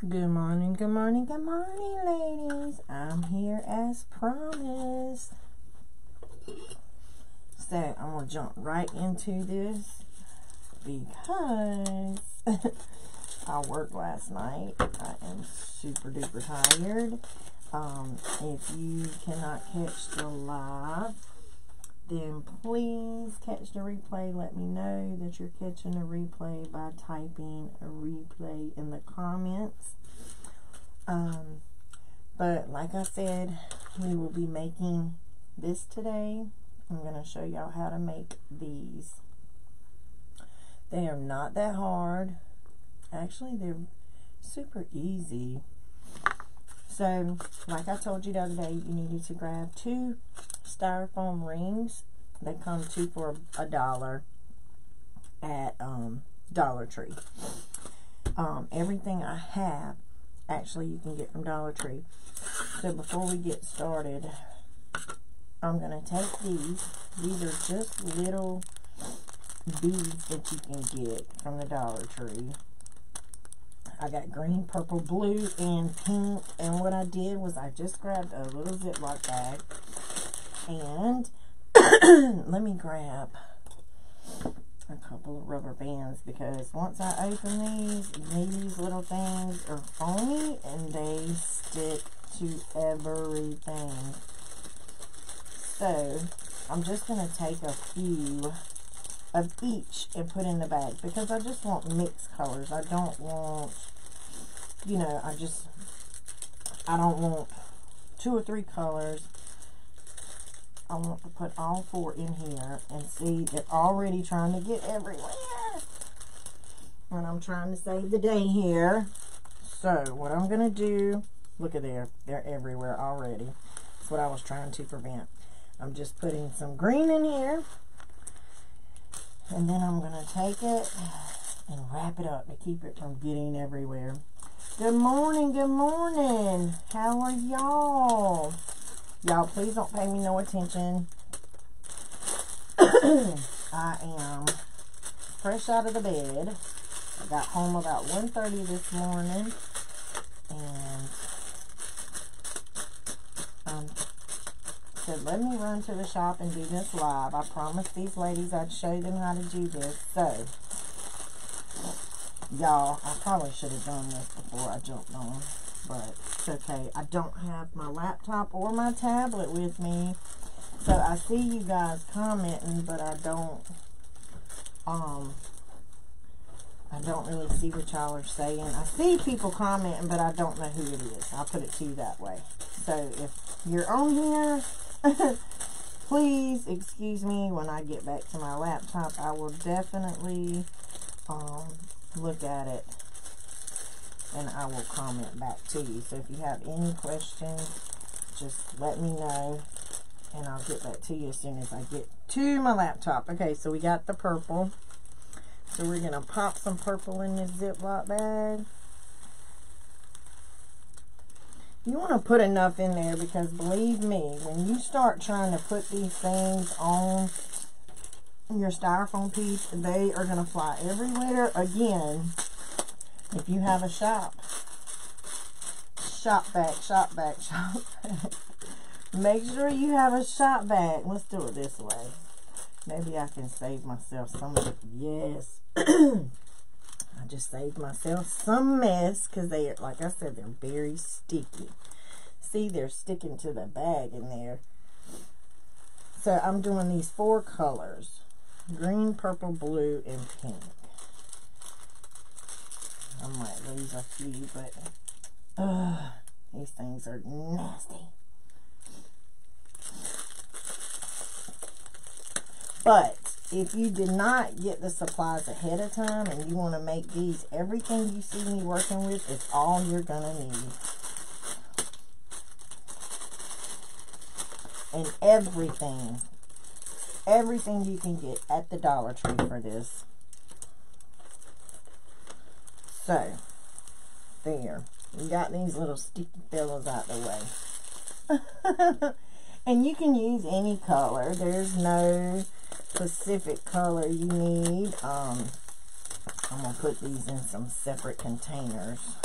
Good morning, good morning, good morning, ladies. I'm here as promised. So I'm going to jump right into this because I worked last night. I am super duper tired. If you cannot catch the live, then please catch the replay. Let me know that you're catching the replay by typing a replay in the comments. But like I said, we will be making this today. I'm going to show y'all how to make these. They are not that hard. Actually, they're super easy. So, like I told you the other day, you needed to grab 2 styrofoam rings. They come 2 for $1 at Dollar Tree. Everything I have, actually, you can get from Dollar Tree. So, before we get started, I'm going to take these. These are just little beads that you can get from the Dollar Tree. I got green, purple, blue, and pink. And what I did was I just grabbed a little Ziploc bag. And let me grab a couple of rubber bands, because once I open these little things are foamy and they stick to everything. So I'm just going to take a few of each and put in the bag, because I just want mixed colors. I don't want, you know, I don't want 2 or 3 colors. I want to put all 4 in here, and see, they're already trying to get everywhere. And I'm trying to save the day here. So what I'm going to do, look at there, they're everywhere already. That's what I was trying to prevent. I'm just putting some green in here. And then I'm going to take it and wrap it up to keep it from getting everywhere. Good morning, good morning. How are y'all? Y'all, please don't pay me no attention. I am fresh out of the bed. I got home about 1:30 this morning. And said, let me run to the shop and do this live. I promised these ladies I'd show them how to do this. So, y'all, I probably should have done this before I jumped on, but it's okay. I don't have my laptop or my tablet with me, so I see you guys commenting, but I don't really see what y'all are saying. I see people commenting, but I don't know who it is. I'll put it to you that way. So if you're on here, please excuse me when I get back to my laptop. I will definitely look at it, and I will comment back to you. So if you have any questions, just let me know, and I'll get back to you as soon as I get to my laptop. Okay, so we got the purple. So we're going to pop some purple in this Ziploc bag. You want to put enough in there, because believe me, when you start trying to put these things on your styrofoam piece, they are going to fly everywhere. Again, if you have a shop bag. Make sure you have a shop bag. Let's do it this way. Maybe I can save myself some of it. Yes. I just saved myself some mess, because they are, like I said, they're very sticky. See, they're sticking to the bag in there. So I'm doing these 4 colors: green, purple, blue, and pink. I might lose a few, but these things are nasty. But if you did not get the supplies ahead of time and you want to make these, everything you see me working with is all you're going to need. And everything you can get at the Dollar Tree for this. So, there. We got these little sticky fellows out the way. And you can use any color. There's no specific color you need. I'm going to put these in some separate containers.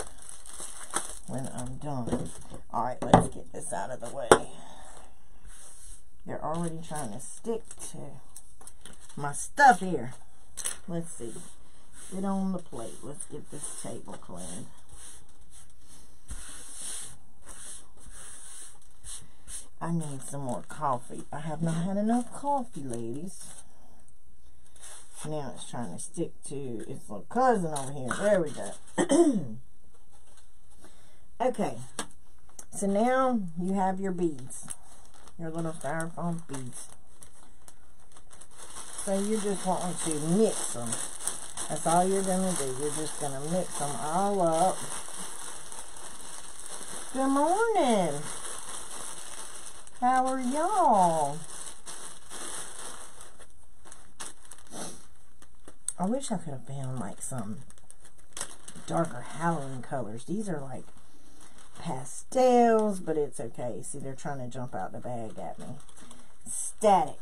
when I'm done. Alright, let's get this out of the way. They're already trying to stick to my stuff here. Let's see. Get on the plate. Let's get this table cleaned. I need some more coffee. I have not had enough coffee, ladies. Now it's trying to stick to its little cousin over here. There we go. Okay. So now you have your beads. Your little styrofoam beads. So you're just wanting to mix them. That's all you're going to do. You're just going to mix them all up. Good morning. How are y'all? I wish I could have found like some darker Halloween colors. These are like pastels, but it's okay. See, they're trying to jump out the bag at me. Static.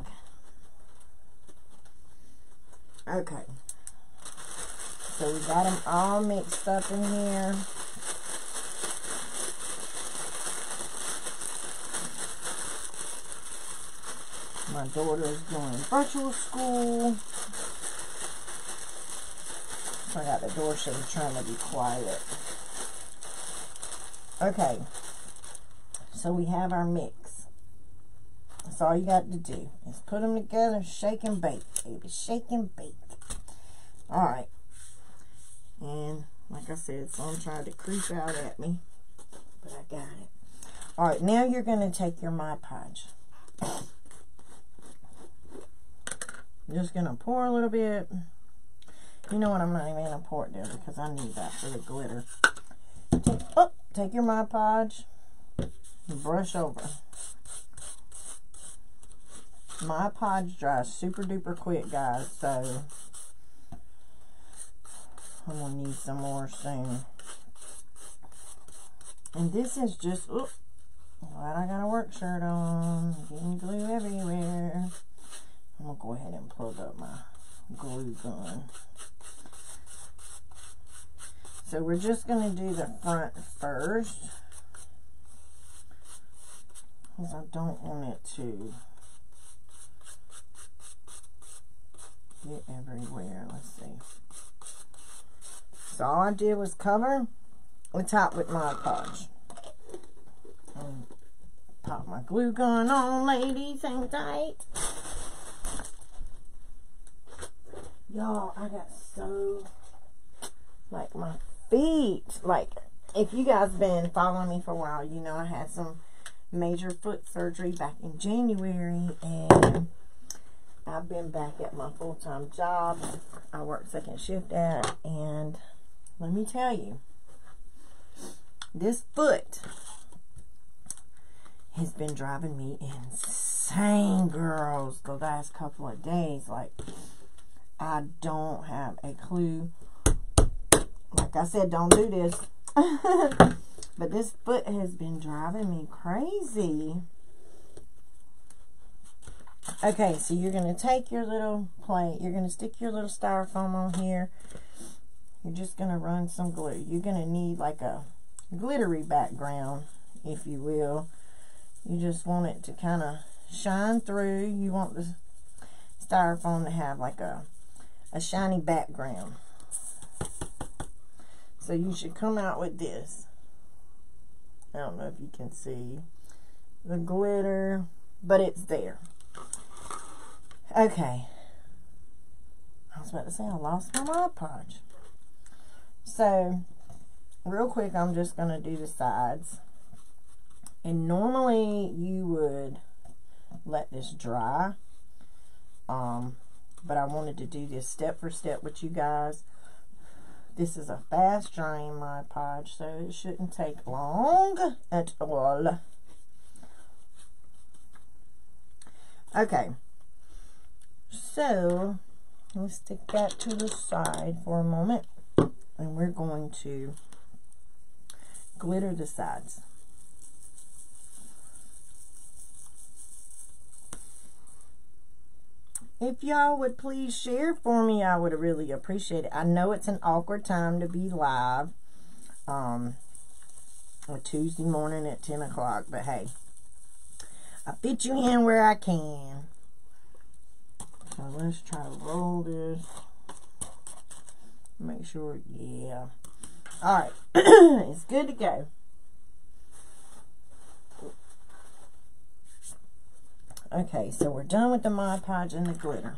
Okay. So we got them all mixed up in here. My daughter is going virtual school. So I got the door shut, trying to be quiet. Okay. So we have our mix. That's all you got to do is put them together, shake and bake, baby. Shake and bake. Alright. And like I said, some tried to creep out at me, but I got it. Alright, now you're going to take your Mod Podge. I'm just going to pour a little bit. You know what, I'm not even going to pour it there because I need that for the glitter. Take your Mod Podge and brush over. Mod Podge dries super duper quick, guys, so I'm going to need some more soon. And this is just, glad I got a work shirt on. Getting glue everywhere. I'm going to go ahead and plug up my glue gun. So we're just going to do the front first. Because I don't want it to get everywhere. Let's see. So all I did was cover the top with Mod Podge. Pop my glue gun on, ladies. Hang tight. Y'all, I got so, like, my feet, like, if you guys been following me for a while, you know I had some major foot surgery back in January, and I've been back at my full-time job. I work second shift at, and let me tell you, this foot has been driving me insane, girls, the last couple of days. Like, I don't have a clue. Like I said, don't do this. But this foot has been driving me crazy. Okay, so you're going to take your little plate. You're going to stick your little styrofoam on here. You're just going to run some glue. You're going to need like a glittery background, if you will. You just want it to kind of shine through. You want the styrofoam to have like a shiny background. So you should come out with this. I don't know if you can see the glitter, but it's there. Okay. I was about to say I lost my Mod Podge. So, real quick, I'm just going to do the sides. And normally you would let this dry. But I wanted to do this step for step with you guys. This is a fast drying Mod Podge, so it shouldn't take long at all. Okay. So, let's stick that to the side for a moment. And we're going to glitter the sides. If y'all would please share for me, I would really appreciate it. I know it's an awkward time to be live. a Tuesday morning at 10 o'clock. But hey, I fit you in where I can. So let's try to roll this. Make sure, yeah. Alright, it's good to go. Okay, so we're done with the Mod Podge and the glitter.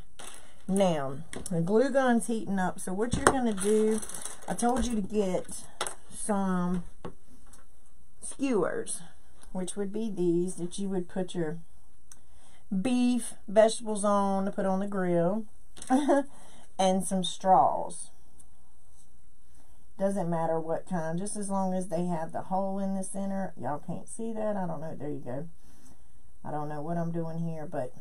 Now, the glue gun's heating up. So what you're going to do, I told you to get some skewers, which would be these that you would put your beef, vegetables on to put on the grill, and some straws. Doesn't matter what kind, just as long as they have the hole in the center. Y'all can't see that. I don't know. There you go. I don't know what I'm doing here, but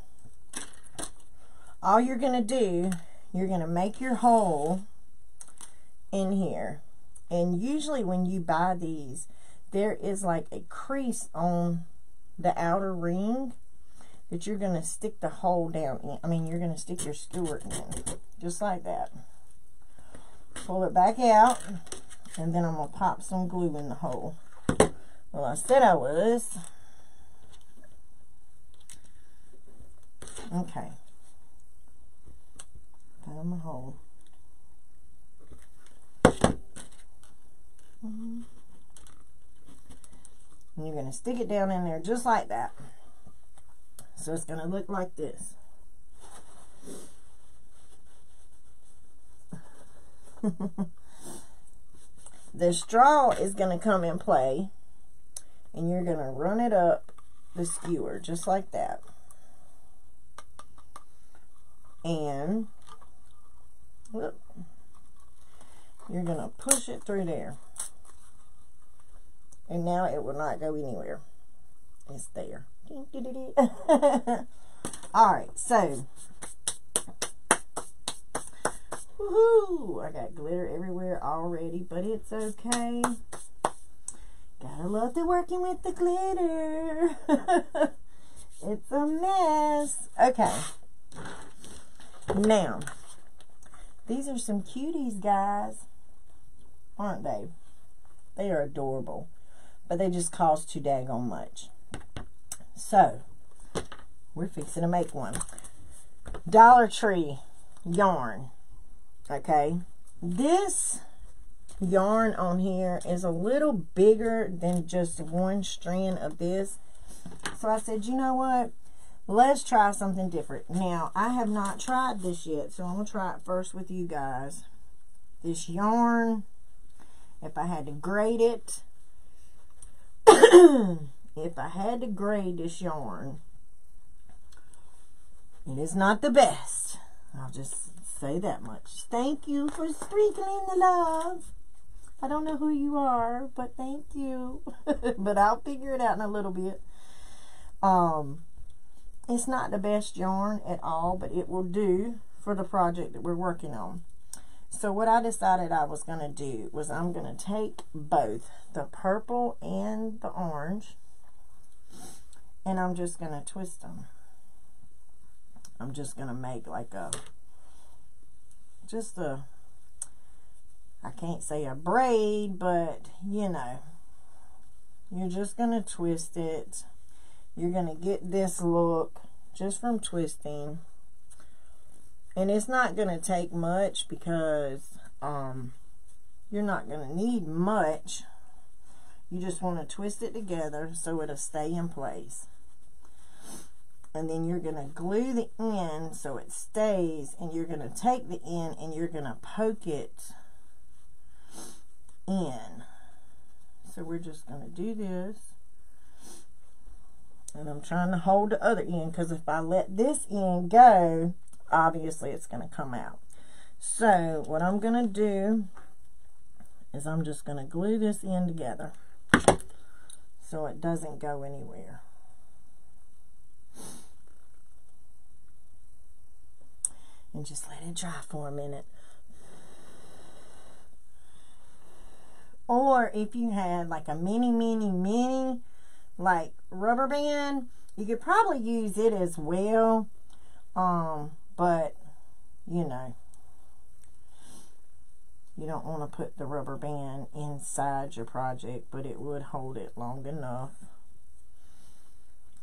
all you're going to do, you're going to make your hole in here. And usually when you buy these, there is like a crease on the outer ring that you're going to stick the hole down in. I mean, you're going to stick your skewer in, just like that. Pull it back out, and then I'm going to pop some glue in the hole. Well, I said I was. Okay. Found my hole. And you're going to stick it down in there just like that. So it's going to look like this. The straw is going to come in play, and you're going to run it up the skewer just like that. And whoop, you're going to push it through there. And now it will not go anywhere. It's there. Alright, so woohoo! I got glitter everywhere already, but it's okay. Gotta love the working with the glitter. It's a mess. Okay. Now, these are some cuties, guys. Aren't they? They are adorable. But they just cost too daggone much. So, we're fixing to make one. Dollar Tree yarn. Okay. This yarn on here is a little bigger than just one strand of this. So I said, you know what? Let's try something different. Now, I have not tried this yet, so I'm going to try it first with you guys. This yarn, if I had to grade it, if I had to grade this yarn, it is not the best. I'll just say that much. Thank you for sprinkling the love. I don't know who you are, but thank you. But I'll figure it out in a little bit. It's not the best yarn at all, but it will do for the project that we're working on. So what I decided I was going to do was I'm going to take both the purple and the orange, and I'm just going to twist them. I'm just going to make like a, just a, I can't say a braid, but you know, you're just going to twist it. You're going to get this look just from twisting. And it's not going to take much because you're not going to need much. You just want to twist it together so it'll stay in place. And then you're going to glue the end so it stays. And you're going to take the end and you're going to poke it in. So we're just going to do this. And I'm trying to hold the other end because if I let this end go, obviously it's going to come out. So what I'm going to do is I'm just going to glue this end together so it doesn't go anywhere. And just let it dry for a minute. Or if you had like a mini like rubber band, you could probably use it as well. But you know, You don't want to put the rubber band inside your project, but it would hold it long enough.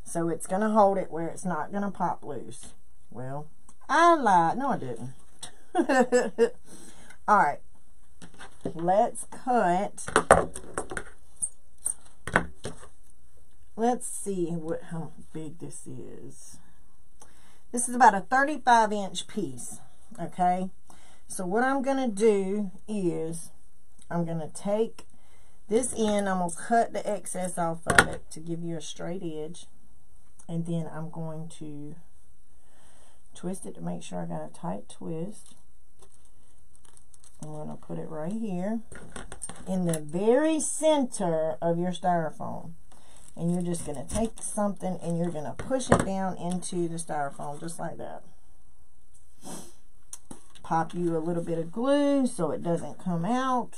So it's going to hold it where it's not going to pop loose. Well, I lied. No, I didn't. Alright. Let's cut. Let's see how big this is. This is about a 35-inch piece. Okay. So what I'm going to do is I'm going to take this end. I'm going to cut the excess off of it to give you a straight edge. And then I'm going to twist it to make sure I got a tight twist. I'm going to put it right here in the very center of your styrofoam. And you're just going to take something and you're going to push it down into the styrofoam just like that. Pop you a little bit of glue so it doesn't come out.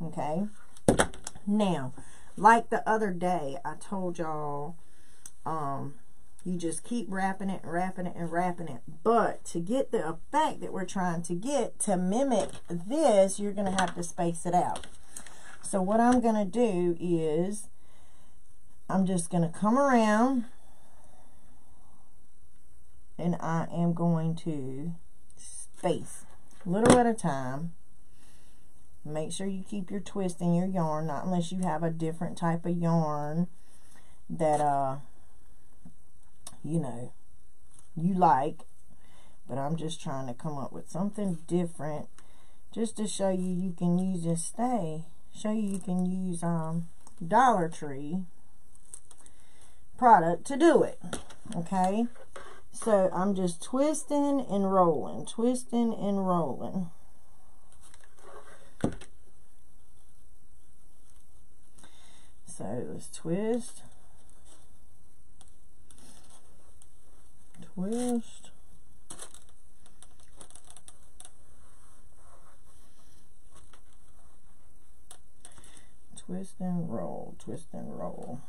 Okay. Now, like the other day, I told y'all, you just keep wrapping it and wrapping it and wrapping it. But to get the effect that we're trying to get, to mimic this, you're going to have to space it out. So what I'm going to do is, I'm just going to come around, and I am going to space a little at a time. Make sure you keep your twist in your yarn, not unless you have a different type of yarn that you know, you like. But I'm just trying to come up with something different just to show you you can use this show you can use Dollar Tree product to do it. Okay, so I'm just twisting and rolling, twisting and rolling. So let's twist, twist, twist and roll, twist and roll.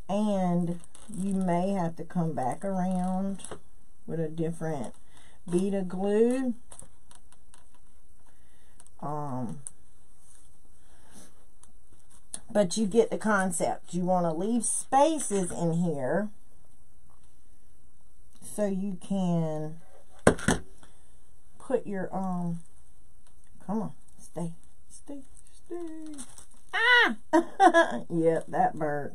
And you may have to come back around with a different bead of glue. But you get the concept. You want to leave spaces in here so you can put your come on, stay. Ah! Yep, that burnt.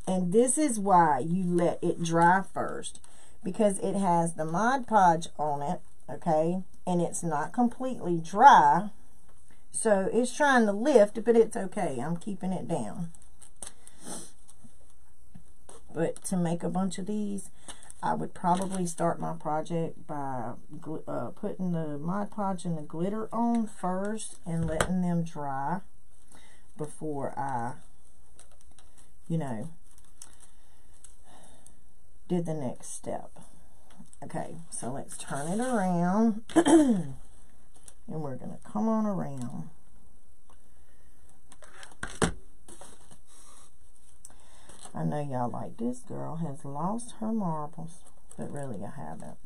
And this is why you let it dry first, because it has the Mod Podge on it, okay, and it's not completely dry, so it's trying to lift, but it's okay. I'm keeping it down. But to make a bunch of these, I would probably start my project by putting the Mod Podge and the glitter on first and letting them dry before I, you know, did the next step. Okay, so let's turn it around. And we're going to come on around. I know y'all like, this girl has lost her marbles. But really, I haven't.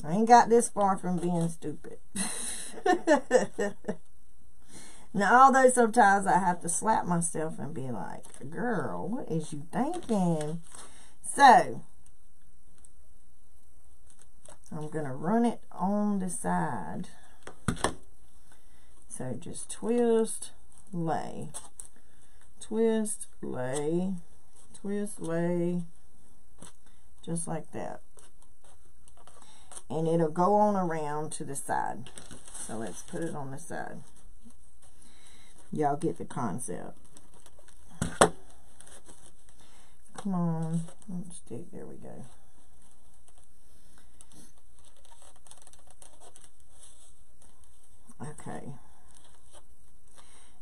I ain't got this far from being stupid. Now, although sometimes I have to slap myself and be like, girl, what is you thinking? So, I'm going to run it on the side. So, just twist, lay. Twist, lay. Twist, lay. Just like that. And it'll go on around to the side. So, let's put it on the side. Y'all get the concept. Come on. Let's stick. There we go. Okay.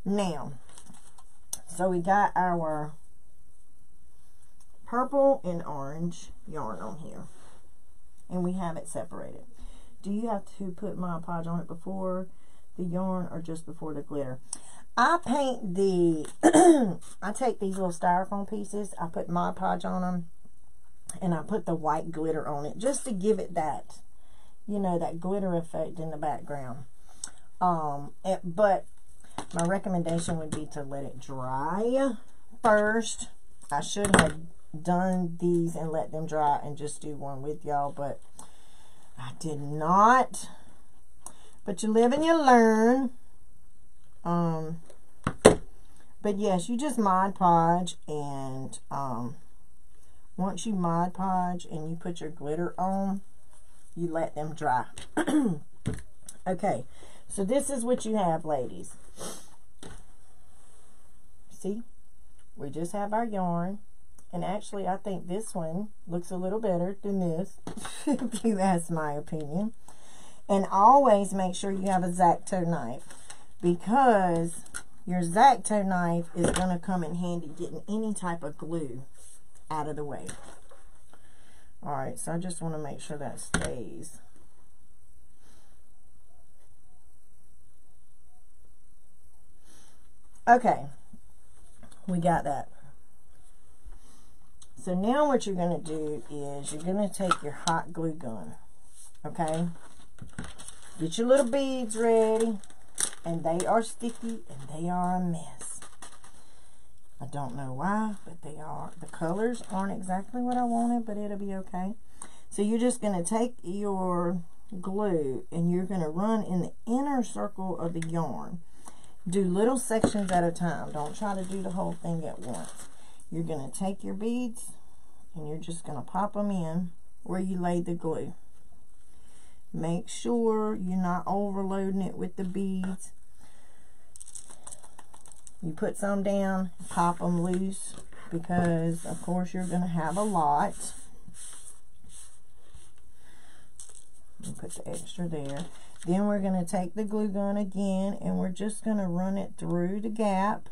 Now, so we got our purple and orange yarn on here. And we have it separated. Do you have to put Mod Podge on it before the yarn or just before the glitter? I paint the, I take these little styrofoam pieces, I put Mod Podge on them, and I put the white glitter on it, just to give it that, you know, that glitter effect in the background. But my recommendation would be to let it dry first. I should have done these and let them dry and just do one with y'all, but I did not. But you live and you learn. But yes, you just Mod Podge, and once you Mod Podge and you put your glitter on, you let them dry. Okay, so this is what you have, ladies. See, we just have our yarn, and actually I think this one looks a little better than this, if you ask my opinion. And always make sure you have a X-Acto knife, because your X-Acto knife is going to come in handy getting any type of glue out of the way. Alright, so I just want to make sure that stays. Okay, we got that. So now what you're going to do is you're going to take your hot glue gun. Okay? Get your little beads ready. And they are sticky, and they are a mess. I don't know why, but they are. The colors aren't exactly what I wanted, but it'll be okay. So you're just going to take your glue, and you're going to run in the inner circle of the yarn. Do little sections at a time. Don't try to do the whole thing at once. You're going to take your beads, and you're just going to pop them in where you laid the glue. Make sure you're not overloading it with the beads. You put some down, pop them loose, because of course you're going to have a lot. You put the extra there. Then we're going to take the glue gun again, and we're just going to run it through the gap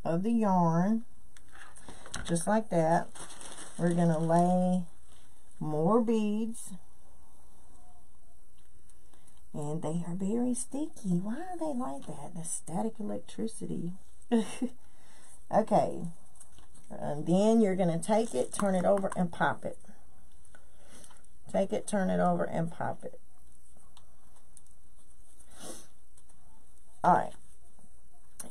of the yarn, just like that. We're going to lay more beads. And they are very sticky. Why are they like that? The static electricity. Okay. And then you're going to take it, turn it over, and pop it. Take it, turn it over, and pop it. Alright.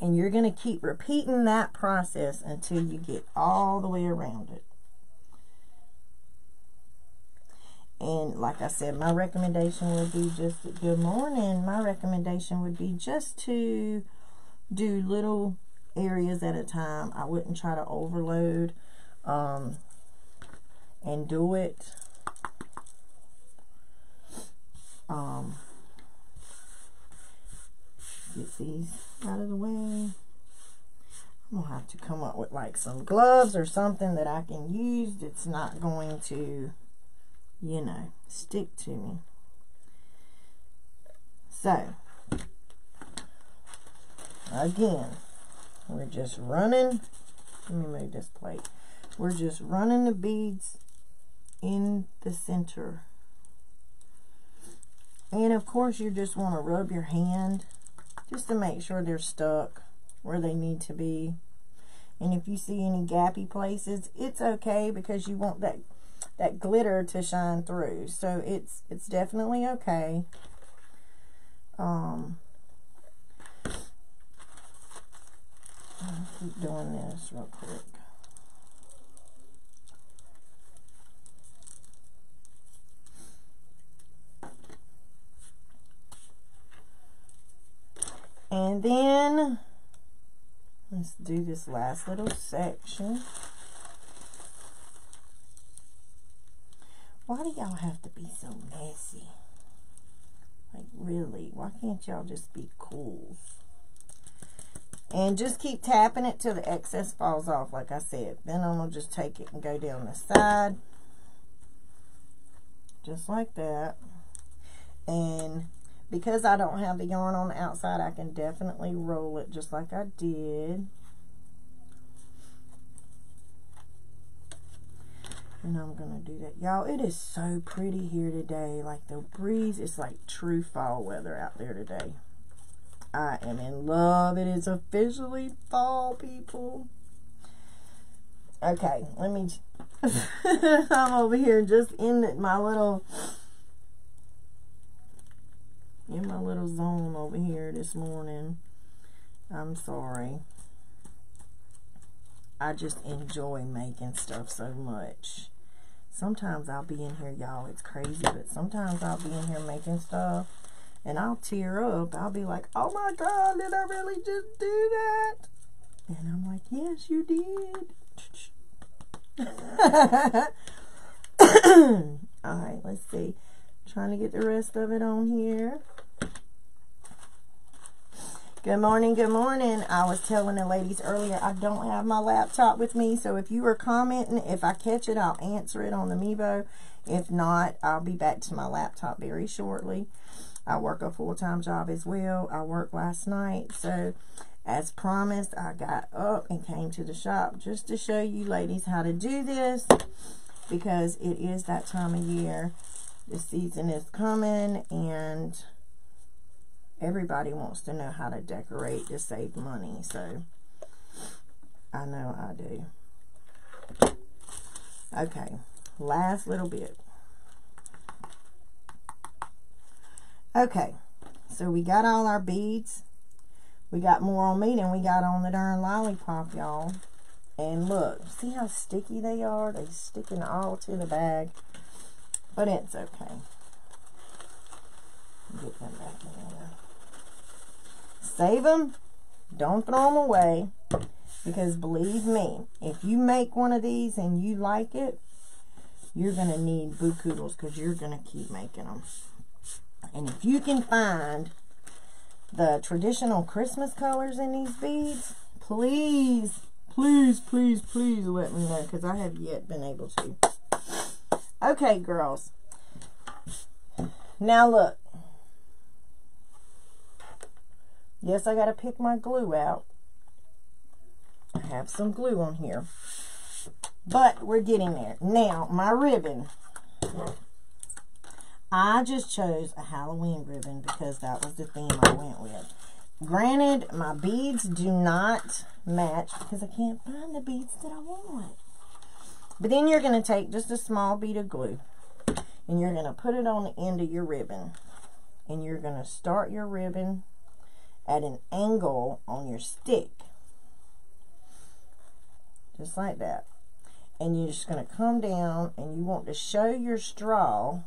And you're going to keep repeating that process until you get all the way around it. And like I said, my recommendation would be just, good morning, my recommendation would be just to do little areas at a time. I wouldn't try to overload and do it. Get these out of the way. I'm going to have to come up with like some gloves or something that I can use that's not going to, you know, stick to me. So, again, we're just running. Let me move this plate. We're just running the beads in the center. And of course, you just want to rub your hand just to make sure they're stuck where they need to be. And if you see any gappy places, it's okay, because you want that glitter to shine through. So it's definitely okay. I'll keep doing this real quick. And then let's do this last little section. Why do y'all have to be so messy? Like, really, why can't y'all just be cool? And just keep tapping it till the excess falls off, like I said. Then I'm going to just take it and go down the side. Just like that. And because I don't have the yarn on the outside, I can definitely roll it just like I did. And I'm going to do that. Y'all, it is so pretty here today. Like, the breeze is like true fall weather out there today. I am in love. It is officially fall, people. Okay, let me... I'm over here just in my little zone over here this morning. I'm sorry. I just enjoy making stuff so much. Sometimes I'll be in here, y'all. It's crazy, but sometimes I'll be in here making stuff and I'll tear up. I'll be like, oh my God, did I really just do that? And I'm like, yes, you did. Alright, let's see. Trying to get the rest of it on here. Good morning, good morning. I was telling the ladies earlier, I don't have my laptop with me, so if you are commenting, if I catch it, I'll answer it on the Mevo. If not, I'll be back to my laptop very shortly. I work a full-time job as well. I worked last night, so as promised, I got up and came to the shop just to show you ladies how to do this, because it is that time of year. The season is coming, and everybody wants to know how to decorate to save money, so I know I do. Okay, last little bit. Okay, so we got all our beads. We got more on me than we got on the darn lollipop, y'all. And look, see how sticky they are? They're sticking all to the bag. But it's okay. Get them back in there. Save them. Don't throw them away. Because believe me, if you make one of these and you like it, you're going to need boo koodles, because you're going to keep making them. And if you can find the traditional Christmas colors in these beads, please, please, please, please let me know, because I have yet been able to. Okay, girls. Now look. Yes, I got to pick my glue out. I have some glue on here. But we're getting there. Now, my ribbon. I just chose a Halloween ribbon because that was the theme I went with. Granted, my beads do not match because I can't find the beads that I want. But then you're going to take just a small bead of glue and you're going to put it on the end of your ribbon. And you're going to start your ribbon at an angle on your stick. Just like that. And you're just going to come down and you want to show your straw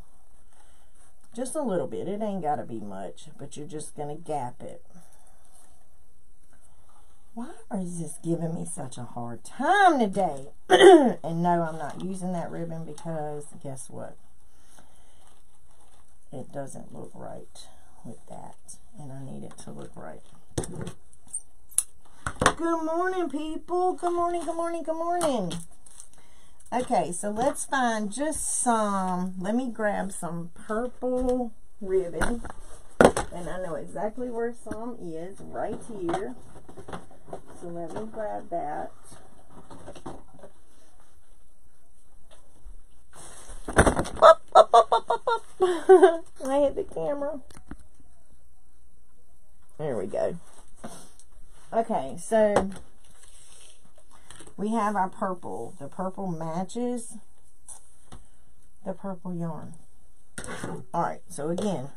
just a little bit. It ain't got to be much, but you're just going to gap it. Why is this giving me such a hard time today? And no, I'm not using that ribbon because guess what? It doesn't look right with that. And I need it to look right. Good morning, people. Good morning, good morning, good morning. Okay, so let's find just some, let me grab some purple ribbon. And I know exactly where some is, right here. So let me grab that. Up, up, up, up, up, up. I hit the camera. There we go. Okay, so we have our purple. The purple matches the purple yarn. Alright, so again,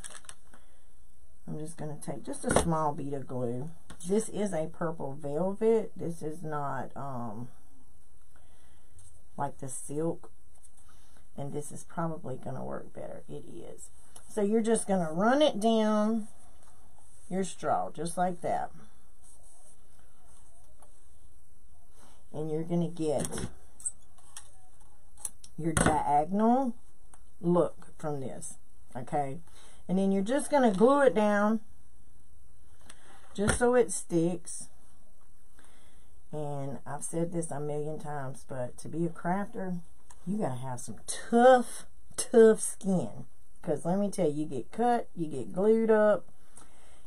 I'm just going to take just a small bead of glue. This is a purple velvet. This is not like the silk. And this is probably going to work better. It is. So you're just going to run it down your straw, just like that. And you're going to get your diagonal look from this, okay? And then you're just going to glue it down just so it sticks. And I've said this a million times, but to be a crafter, you got to have some tough skin. Because let me tell you, you get cut, you get glued up,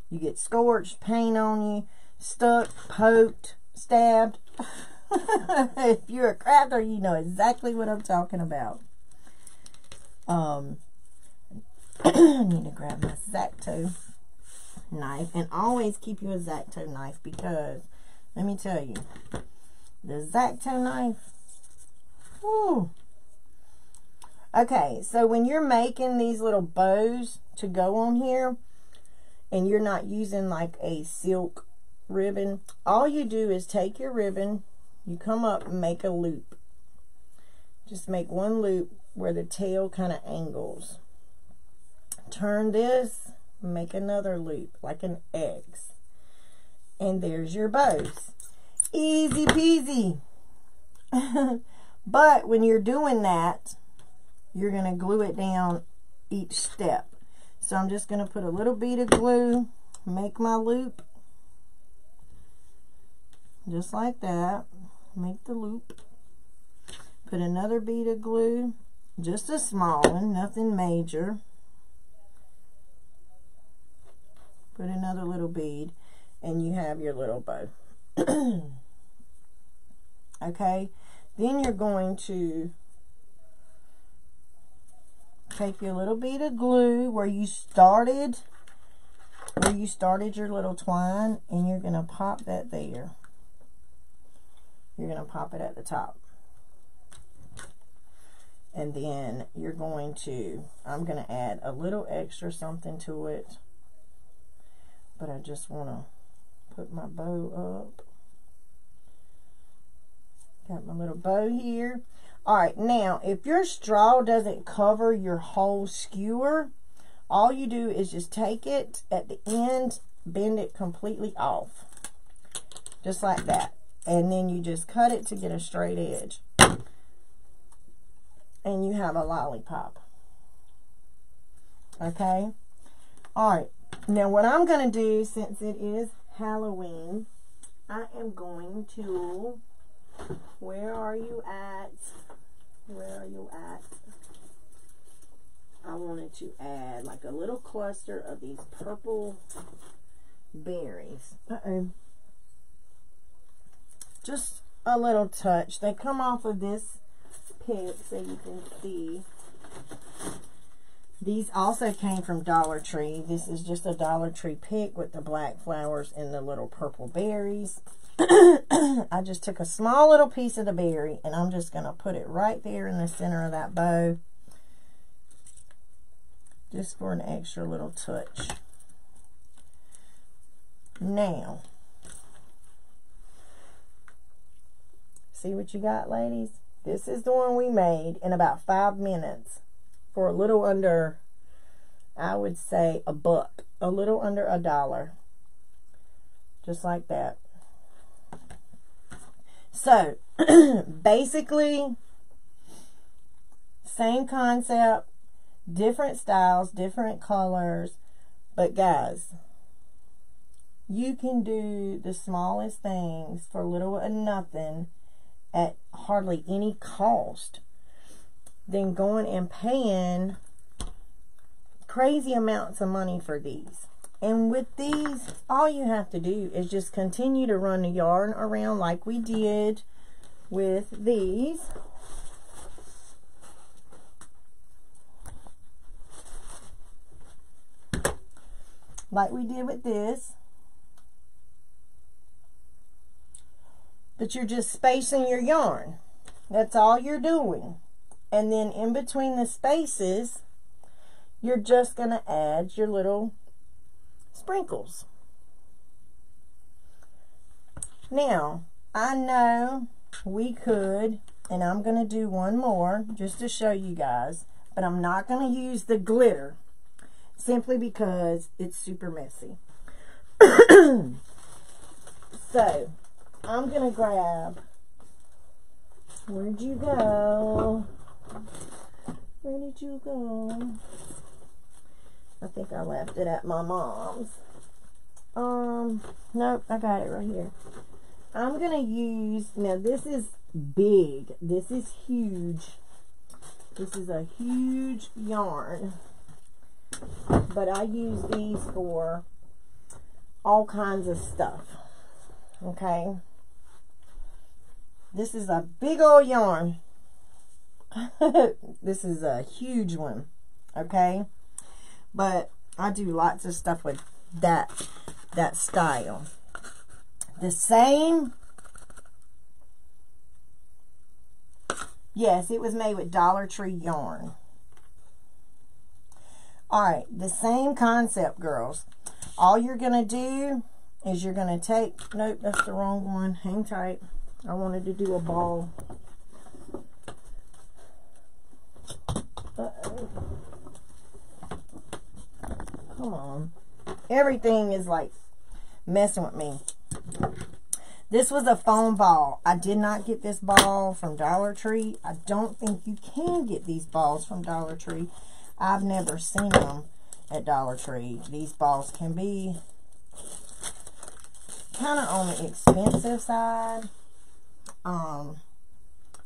you get scorched, paint on you, stuck, poked, stabbed. If you're a crafter, you know exactly what I'm talking about. I need to grab my Zacto. knife. And always keep your X-Acto knife, because let me tell you, the X-Acto knife, whoo. Okay, so when you're making these little bows to go on here, and you're not using like a silk ribbon, all you do is take your ribbon, you come up and make a loop. Just make one loop where the tail kind of angles. Turn this, make another loop like an X. And there's your bows. Easy peasy. But when you're doing that, you're going to glue it down each step. So I'm just going to put a little bead of glue, make my loop. Just like that. Make the loop. Put another bead of glue, just a small one, nothing major. Put another little bead, and you have your little bow. Okay, then you're going to take your little bead of glue where you started your little twine, and you're going to pop that there. You're going to pop it at the top. And then you're going to, I'm going to add a little extra something to it. But I just want to put my bow up. Got my little bow here. Alright, now, if your straw doesn't cover your whole skewer, all you do is just take it at the end, bend it completely off. Just like that. And then you just cut it to get a straight edge. And you have a lollipop. Okay? Alright. Now what I'm going to do, since it is Halloween, I am going to... Where are you at? Where are you at? I wanted to add like a little cluster of these purple berries. Just a little touch. They come off of this pick, so you can see. These also came from Dollar Tree. This is just a Dollar Tree pick with the black flowers and the little purple berries. I just took a small little piece of the berry, and I'm just going to put it right there in the center of that bow, just for an extra little touch. Now, see what you got, ladies? This is the one we made in about 5 minutes for a little under, I would say, $1. A little under $1. Just like that. So, basically, same concept, different styles, different colors. But guys, you can do the smallest things for little or nothing at hardly any cost, than going and paying crazy amounts of money for these. And with these, all you have to do is just continue to run the yarn around like we did with these. Like we did with this. But you're just spacing your yarn. That's all you're doing. And then in between the spaces, you're just going to add your little sprinkles. Now, I know we could, and I'm going to do one more just to show you guys, but I'm not going to use the glitter simply because it's super messy. So, I'm going to grab, where'd you go? Where did you go? I think I left it at my mom's. Nope, I got it right here. I'm going to use, now this is big. This is huge. This is a huge yarn. But I use these for all kinds of stuff. Okay. This is a big old yarn. This is a huge one. Okay. But I do lots of stuff with that style. The same, yes, it was made with Dollar Tree yarn. Alright, the same concept, girls. All you're going to do is you're going to take, nope, that's the wrong one. Hang tight. I wanted to do a ball. Uh-oh. Come on. Everything is like messing with me. This was a foam ball. I did not get this ball from Dollar Tree. I don't think you can get these balls from Dollar Tree. I've never seen them at Dollar Tree. These balls can be kind of on the expensive side.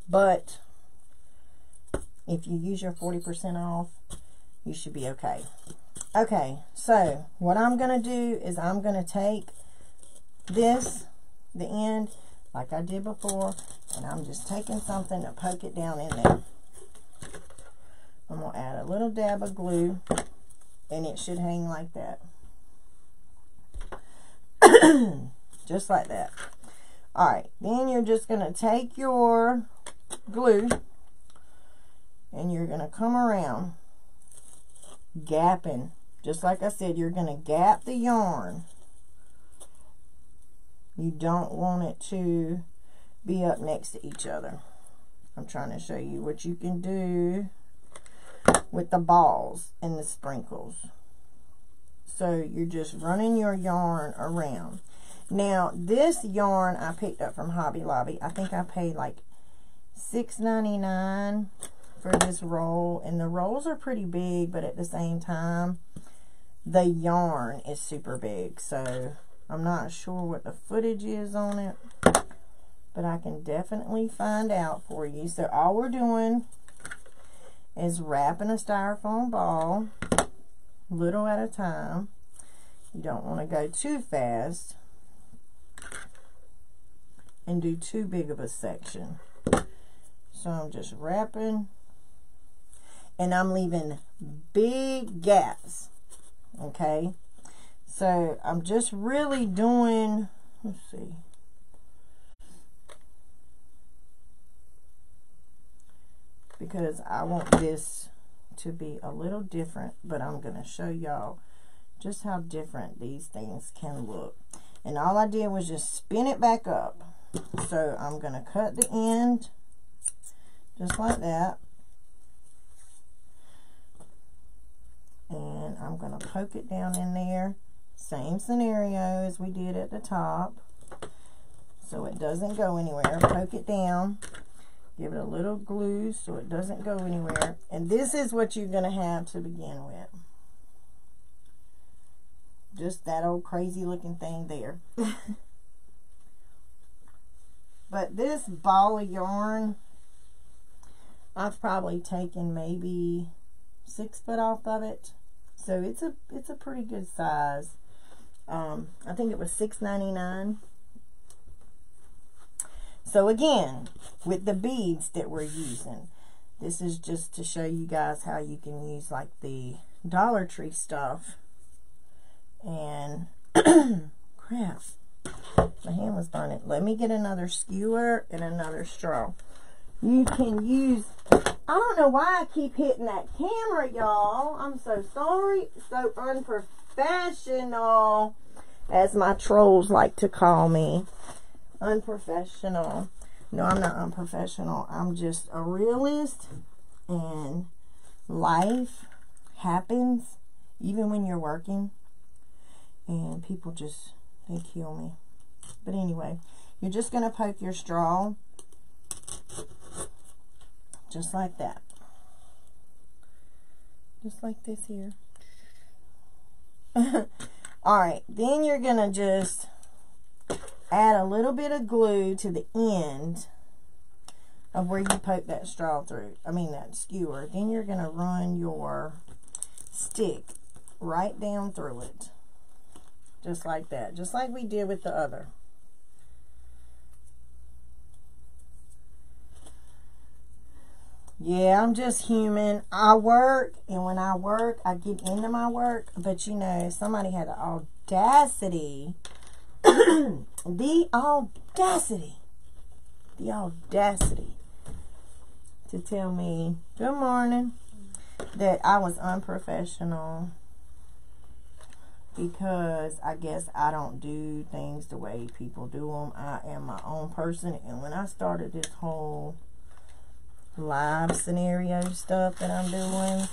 But if you use your 40% off, you should be okay. Okay, so what I'm going to do is I'm going to take this, the end, like I did before, and I'm just taking something to poke it down in there. I'm going to add a little dab of glue, and it should hang like that. Just like that. Alright, then you're just going to take your glue, and you're going to come around, gapping. Just like I said, you're going to gap the yarn. You don't want it to be up next to each other. I'm trying to show you what you can do with the balls and the sprinkles. So you're just running your yarn around. Now, this yarn I picked up from Hobby Lobby. I think I paid like $6.99 for this roll. And the rolls are pretty big, but at the same time, the yarn is super big. So I'm not sure what the footage is on it, but I can definitely find out for you. So all we're doing is wrapping a styrofoam ball, little at a time. You don't want to go too fast and do too big of a section. So I'm just wrapping, and I'm leaving big gaps. Okay, so I'm just really doing, let's see, because I want this to be a little different, but I'm going to show y'all just how different these things can look. And all I did was just spin it back up. So I'm going to cut the end just like that. And I'm going to poke it down in there. Same scenario as we did at the top. So it doesn't go anywhere. Poke it down. Give it a little glue so it doesn't go anywhere. And this is what you're going to have to begin with. Just that old crazy looking thing there. But this ball of yarn, I've probably taken maybe 6 foot off of it. So it's a pretty good size. I think it was $6.99. So again, with the beads that we're using, this is just to show you guys how you can use like the Dollar Tree stuff. And crap, my hand was burning. Let me get another skewer and another straw. You can use, I don't know why I keep hitting that camera, y'all. I'm so sorry. So unprofessional, as my trolls like to call me. Unprofessional. No, I'm not unprofessional. I'm just a realist, and life happens even when you're working, and people just, they kill me. But anyway, you're just going to poke your straw just like that. Just like this here. Alright, then you're going to just add a little bit of glue to the end of where you poke that straw through. I mean that skewer. Then you're going to run your stick right down through it. Just like that. Just like we did with the other. Yeah, I'm just human. I work, and when I work, I get into my work. But you know, somebody had the audacity. The audacity to tell me, good morning, that I was unprofessional because I guess I don't do things the way people do them. I am my own person, and when I started this whole live scenario stuff that I'm doing,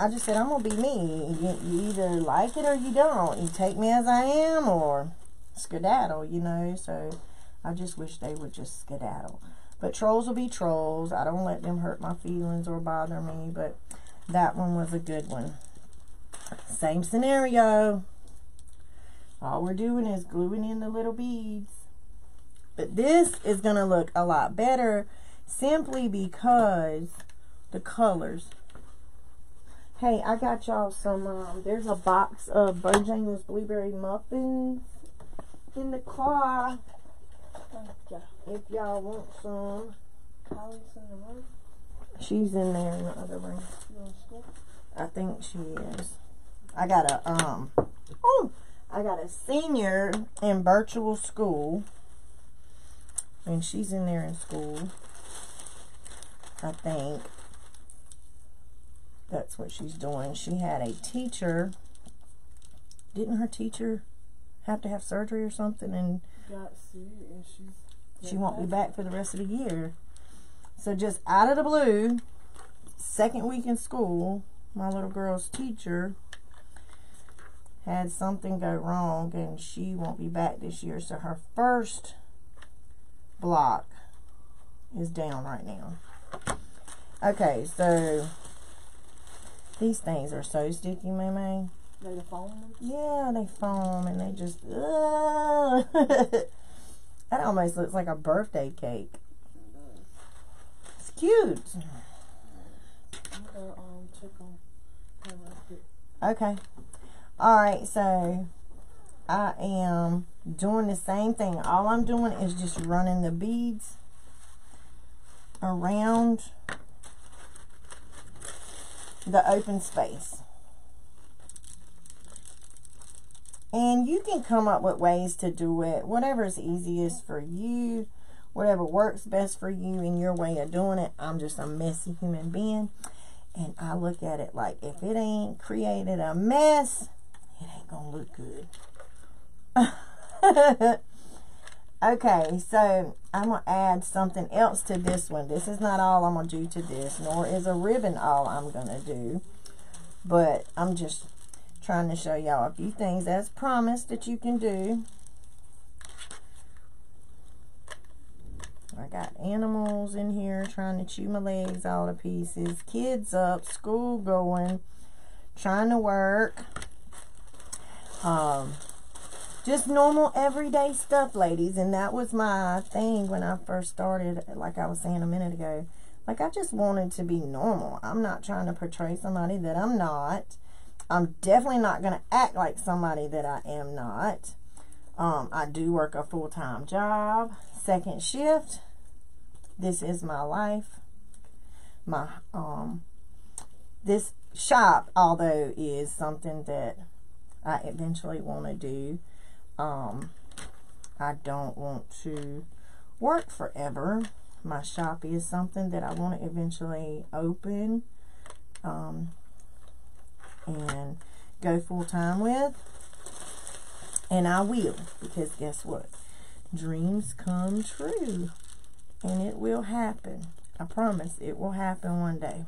I just said, I'm going to be me. You either like it or you don't. You take me as I am or skedaddle, you know. So I just wish they would just skedaddle. But trolls will be trolls. I don't let them hurt my feelings or bother me. But that one was a good one. Same scenario. All we're doing is gluing in the little beads. But this is going to look a lot better simply because the colors. Hey, I got y'all some, there's a box of Bojangles Blueberry Muffins in the car. If y'all want some. She's in there in the other room. I think she is. I got a senior in virtual school. And she's in there in school. I think. That's what she's doing. She had a teacher. Didn't her teacher have to have surgery or something? And got sick, and she won't be back for the rest of the year. So just out of the blue, second week in school, my little girl's teacher had something go wrong, and she won't be back this year. So her first block is down right now. Okay, so these things are so sticky, May. They the foam ones? Yeah, they foam and they just, that almost looks like a birthday cake. It's cute. I'm gonna check on her real quick. Okay. Alright, so I am doing the same thing. All I'm doing is just running the beads around the open space. And you can come up with ways to do it, whatever is easiest for you, whatever works best for you in your way of doing it. I'm just a messy human being, and I look at it like, if it ain't created a mess, it ain't gonna look good. Okay, so I'm going to add something else to this one. This is not all I'm going to do to this, nor is a ribbon all I'm going to do. But I'm just trying to show y'all a few things as promised that you can do. I got animals in here trying to chew my legs all to pieces. Kids up, school going, trying to work. Just normal everyday stuff, ladies. And that was my thing when I first started, like I was saying a minute ago. Like, I just wanted to be normal. I'm not trying to portray somebody that I'm not. I'm definitely not going to act like somebody that I am not. I do work a full-time job, second shift. This is my life. My this shop, although, is something that I eventually want to do. I don't want to work forever. My shop is something that I want to eventually open and go full-time with. And I will, because guess what? Dreams come true. And it will happen. I promise it will happen one day.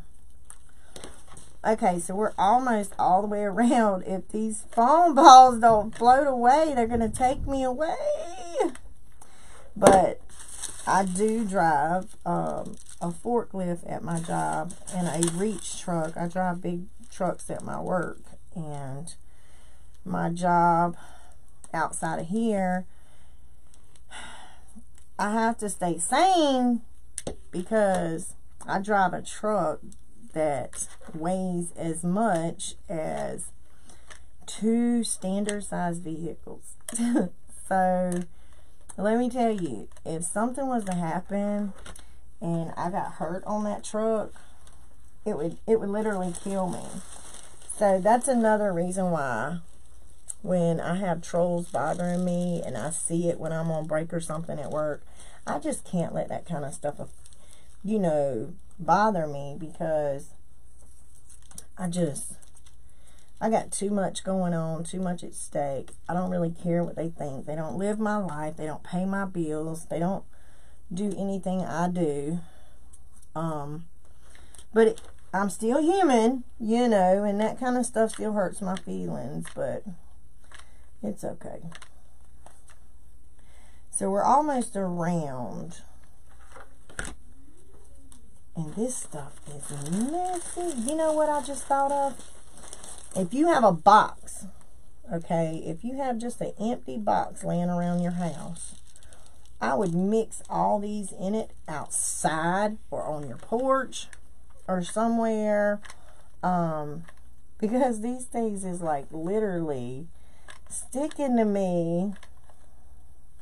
Okay, so we're almost all the way around. If these foam balls don't float away, they're going to take me away. But I do drive a forklift at my job and a reach truck. I drive big trucks at my work. And my job outside of here, I have to stay sane because I drive a truck that weighs as much as 2 standard size vehicles. So let me tell you, if something was to happen and I got hurt on that truck, it would literally kill me. So that's another reason why when I have trolls bothering me and I see it when I'm on break or something at work. I just can't let that kind of stuff, you know, bother me, because I got too much going on, too much at stake. I don't really care what they think. They don't live my life. They don't pay my bills. They don't do anything I do. But I'm still human, you know, and that kind of stuff still hurts my feelings, but it's okay. So we're almost around. And this stuff is messy. You know what I just thought of? If you have a box, okay, if you have just an empty box laying around your house, I would mix all these in it outside or on your porch or somewhere, because these things is like literally sticking to me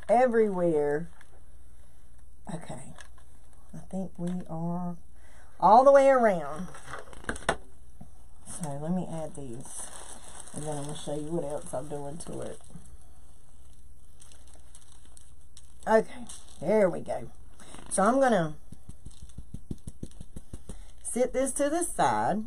everywhere. Okay, I think we are all the way around. So let me add these, and then I'm going to show you what else I'm doing to it. Okay, there we go. So I'm going to sit this to the side,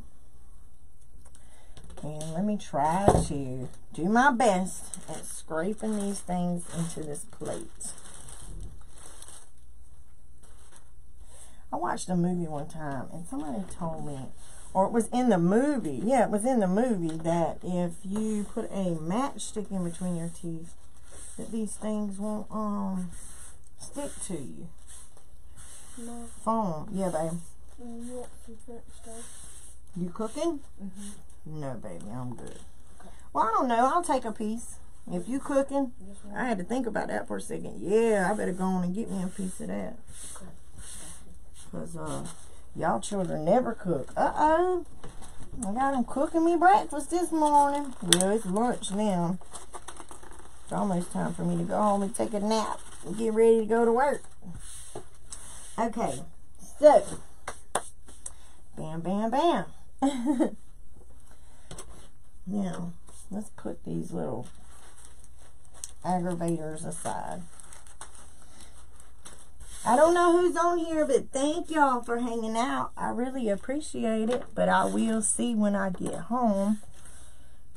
and let me try to do my best at scraping these things into this plate. I watched a movie one time, and somebody told me, or it was in the movie, yeah, it was in the movie, that if you put a matchstick in between your teeth, that these things won't stick to you. No. Foam, yeah, babe. You want some French toast? You cooking? Mm-hmm. No, baby, I'm good. Okay. Well, I don't know. I'll take a piece. If you cooking, I had to think about that for a second. Yeah, I better go on and get me a piece of that. Okay. Because y'all children never cook. Uh-oh. I got them cooking me breakfast this morning. Well, it's lunch now. It's almost time for me to go home and take a nap and get ready to go to work. Okay, so bam, bam, bam. Now, let's put these little aggravators aside. I don't know who's on here, but thank y'all for hanging out. I really appreciate it, but I will see when I get home,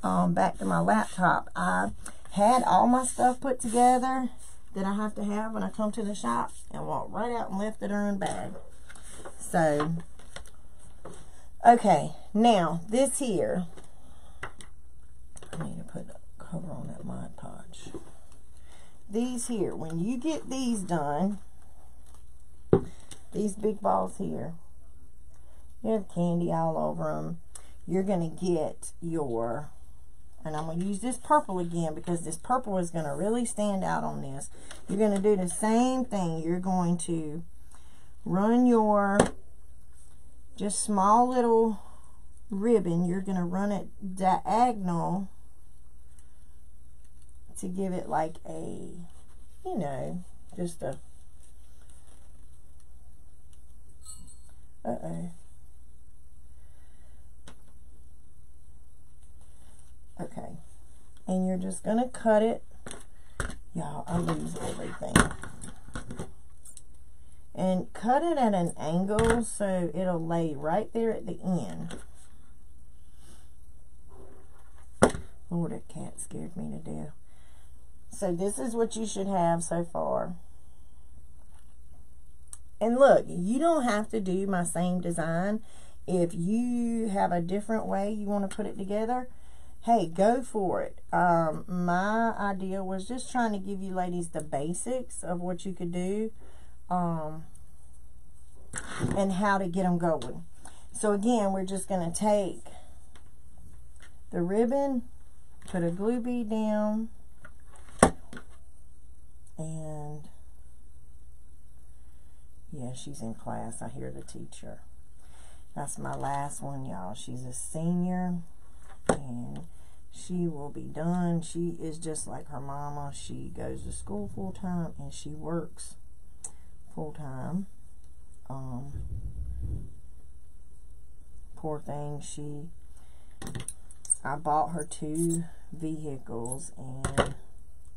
back to my laptop. I had all my stuff put together that I have to have when I come to the shop, and walked right out and left it in a bag. So, okay, now this here, I need to put a cover on that Mod Podge. These here, when you get these done, these big balls here, you have candy all over them. You're going to get your, and I'm going to use this purple again because this purple is going to really stand out on this. You're going to do the same thing. You're going to run your just small little ribbon. You're going to run it diagonal to give it like a, you know, just a, okay, and you're just gonna cut it. Y'all, I lose everything. And cut it at an angle so it'll lay right there at the end. Lord, that cat scared me to death. So this is what you should have so far. And look, you don't have to do my same design. If you have a different way you want to put it together, hey, go for it. My idea was just trying to give you ladies the basics of what you could do, and how to get them going. So again, we're just going to take the ribbon, put a glue bead down, and yeah, she's in class. I hear the teacher. That's my last one, y'all. She's a senior, and she will be done. She is just like her mama. She goes to school full-time, and she works full-time. Poor thing. She I bought her 2 vehicles and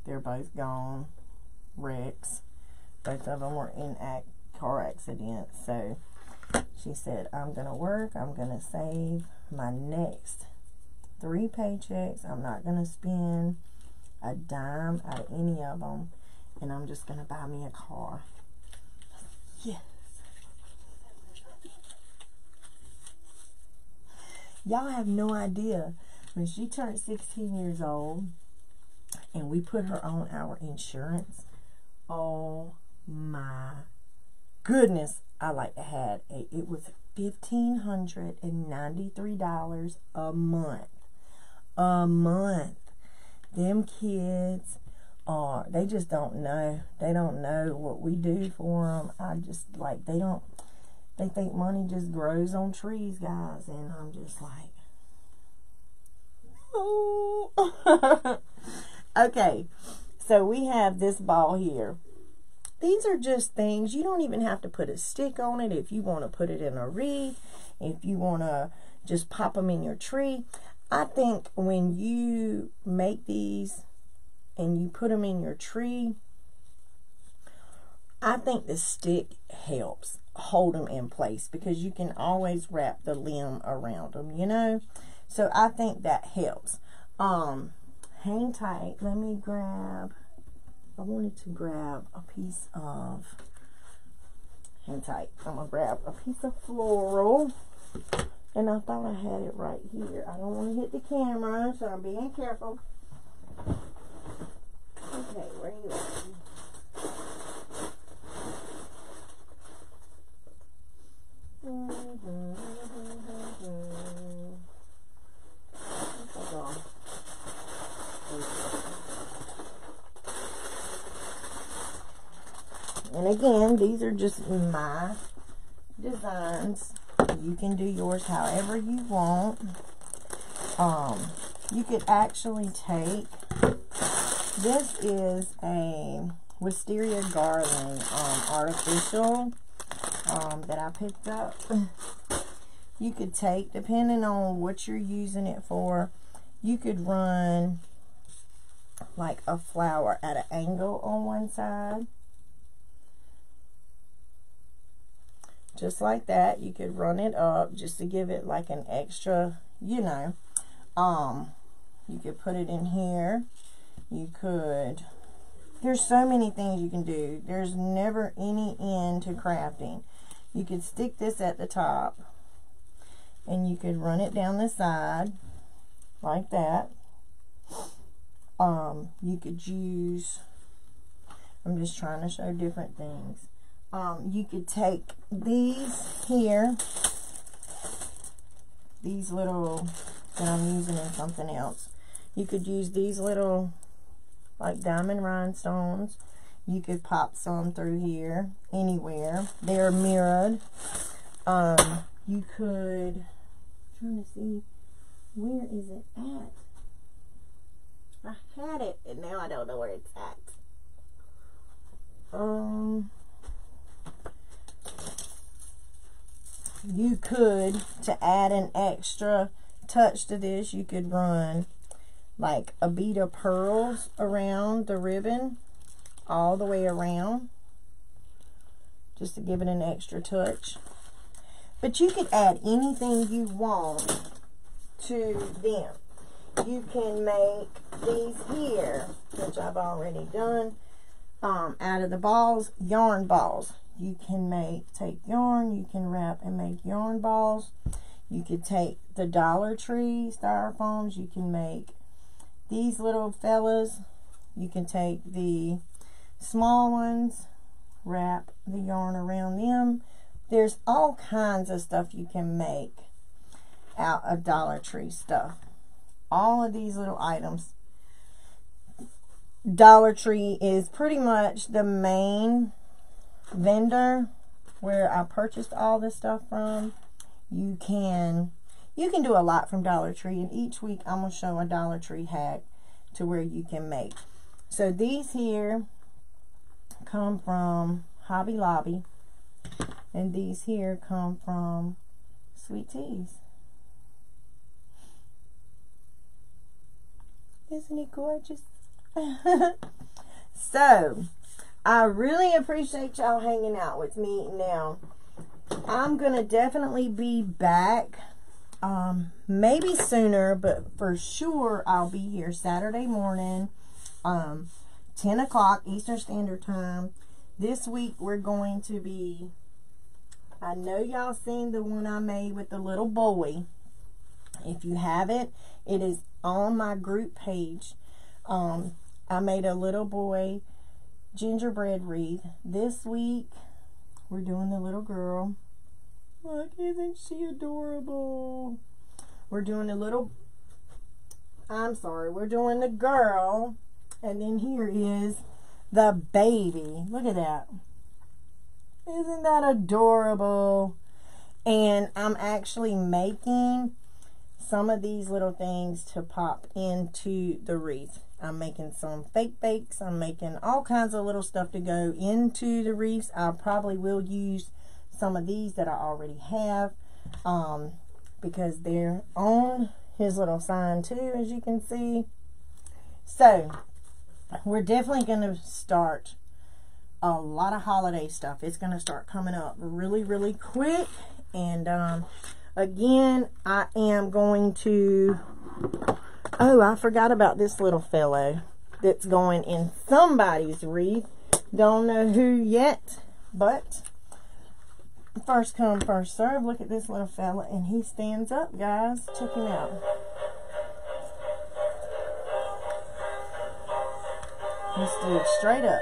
they're both gone. Wrecks. Both of them were in car accidents. So she said, I'm going to work. I'm going to save my next 3 paychecks. I'm not going to spend a dime out of any of them. And I'm just going to buy me a car. Yes. Y'all have no idea. When she turned 16 years old and we put her on our insurance, oh my goodness, I like to have it was $1,593 a month. A month. Them kids are, they just don't know. They don't know what we do for them. I just, like, they think money just grows on trees, guys. And I'm just like, oh. Okay, so we have this ball here. These are just things. You don't even have to put a stick on it if you want to put it in a wreath. If you want to just pop them in your tree. I think when you make these and you put them in your tree, I think the stick helps hold them in place because you can always wrap the limb around them, you know. So I think that helps. Hang tight. Let me grab, I wanted to grab a piece of, hang tight. I'm going to grab a piece of floral. And I thought I had it right here. I don't want to hit the camera, so I'm being careful. Okay, where are you at? And again, these are just my designs. You can do yours however you want. You could actually take, this is a wisteria garland artificial that I picked up. You could take, depending on what you're using it for, you could run like a flower at an angle on one side. Just like that. You could run it up just to give it like an extra, you know. You could put it in here. You could, there's so many things you can do. There's never any end to crafting. You could stick this at the top and you could run it down the side like that. You could use, I'm just trying to show different things. You could take these here, these little that I'm using in something else. You could use these little like diamond rhinestones. You could pop some through here, anywhere. They're mirrored. You could, I'm trying to see, where is it at? I had it and now I don't know where it's at. You could, to add an extra touch to this, you could run like a bead of pearls around the ribbon, all the way around, just to give it an extra touch. But you could add anything you want to them. You can make these here, which I've already done, out of the balls, yarn balls. You can take yarn, you can wrap and make yarn balls. You could take the Dollar Tree styrofoams, you can make these little fellas. You can take the small ones, wrap the yarn around them. There's all kinds of stuff you can make out of Dollar Tree stuff. All of these little items. Dollar Tree is pretty much the main vendor where I purchased all this stuff from. You can do a lot from Dollar Tree, and each week I'm going to show a Dollar Tree hack to where you can make. So these here come from Hobby Lobby, and these here come from Sweet Teas. Isn't he gorgeous? So, I really appreciate y'all hanging out with me. Now, I'm going to definitely be back. Maybe sooner, but for sure I'll be here Saturday morning, 10 o'clock Eastern Standard Time. This week we're going to be, I know y'all seen the one I made with the little boy. If you haven't, it is on my group page. I made a little boy gingerbread wreath. This week we're doing the little girl. Look, isn't she adorable? We're doing the little, we're doing the girl. And then here is the baby. Look at that. Isn't that adorable? And I'm actually making some of these little things to pop into the wreath. I'm making some fake bakes. I'm making all kinds of little stuff to go into the wreaths. I probably will use some of these that I already have, because they're on his little sign too, as you can see. So we're definitely going to start a lot of holiday stuff. It's going to start coming up really, really quick. And again, I am going to, oh, I forgot about this little fellow that's going in somebody's wreath. Don't know who yet, but first come, first serve. Look at this little fella, and he stands up, guys. Check him out. He stood straight up.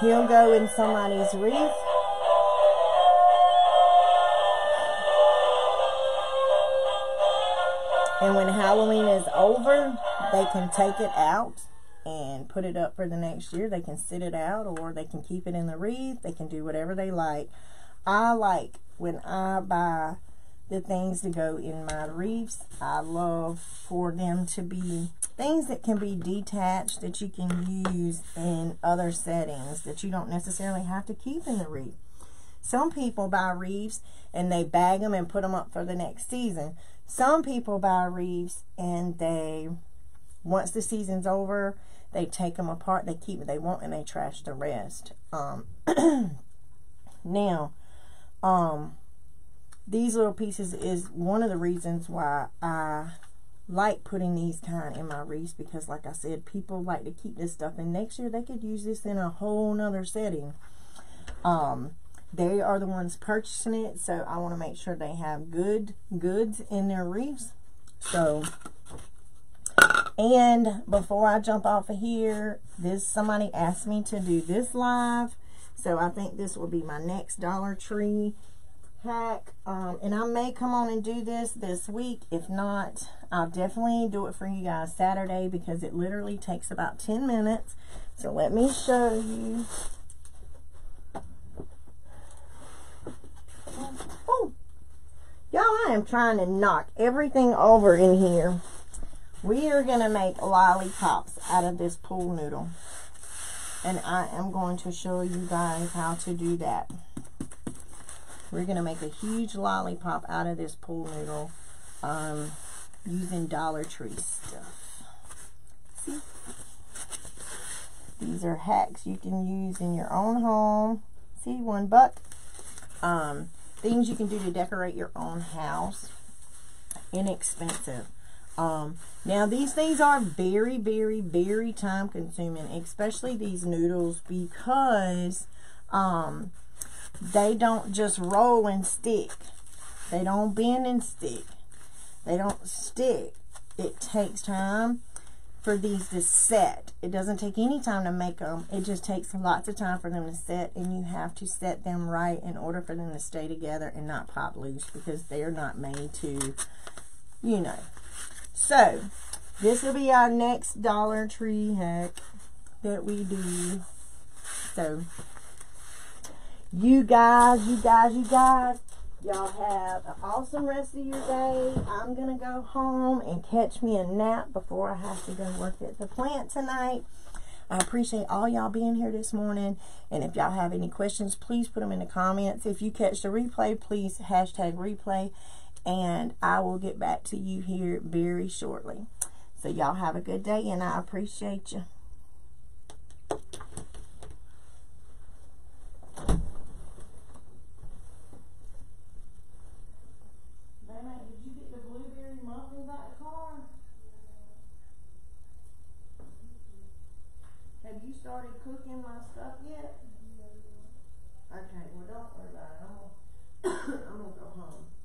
He'll go in somebody's wreath. And when Halloween is over, they can take it out and put it up for the next year. They can sit it out, or they can keep it in the wreath. They can do whatever they like. I like when I buy the things to go in my wreaths. I love for them to be things that can be detached, that you can use in other settings, that you don't necessarily have to keep in the wreath. Some people buy wreaths and they bag them and put them up for the next season. Some people buy wreaths and they, once the season's over, they take them apart, they keep what they want, and they trash the rest. Now, these little pieces is one of the reasons why I like putting these kind in my wreaths, because like I said, people like to keep this stuff, and next year they could use this in a whole nother setting. They are the ones purchasing it, so I want to make sure they have good goods in their wreaths. So, and before I jump off of here, somebody asked me to do this live, so I think this will be my next Dollar Tree hack. And I may come on and do this week. If not, I'll definitely do it for you guys Saturday, because it literally takes about 10 minutes. So let me show you. Oh, y'all, I am trying to knock everything over in here. We are going to make lollipops out of this pool noodle. And I am going to show you guys how to do that. We're going to make a huge lollipop out of this pool noodle using Dollar Tree stuff. See? These are hacks you can use in your own home. See, $1. Things you can do to decorate your own house. Inexpensive. Now these things are very, very, very time consuming, especially these noodles, because they don't just roll and stick. They don't bend and stick. They don't stick. It takes time for these to set. It doesn't take any time to make them. It just takes lots of time for them to set, and you have to set them right in order for them to stay together and not pop loose, because they're not made to, you know. So, this will be our next Dollar Tree hack that we do. So, you guys, y'all have an awesome rest of your day. I'm going to go home and catch me a nap before I have to go work at the plant tonight. I appreciate all y'all being here this morning. And if y'all have any questions, please put them in the comments. If you catch the replay, please hashtag replay. And I will get back to you here very shortly. So y'all have a good day, and I appreciate you. Mama, did you get the blueberry muffins out the car? Have you started cooking my stuff yet? Okay, well don't worry about it. I'm gonna go home.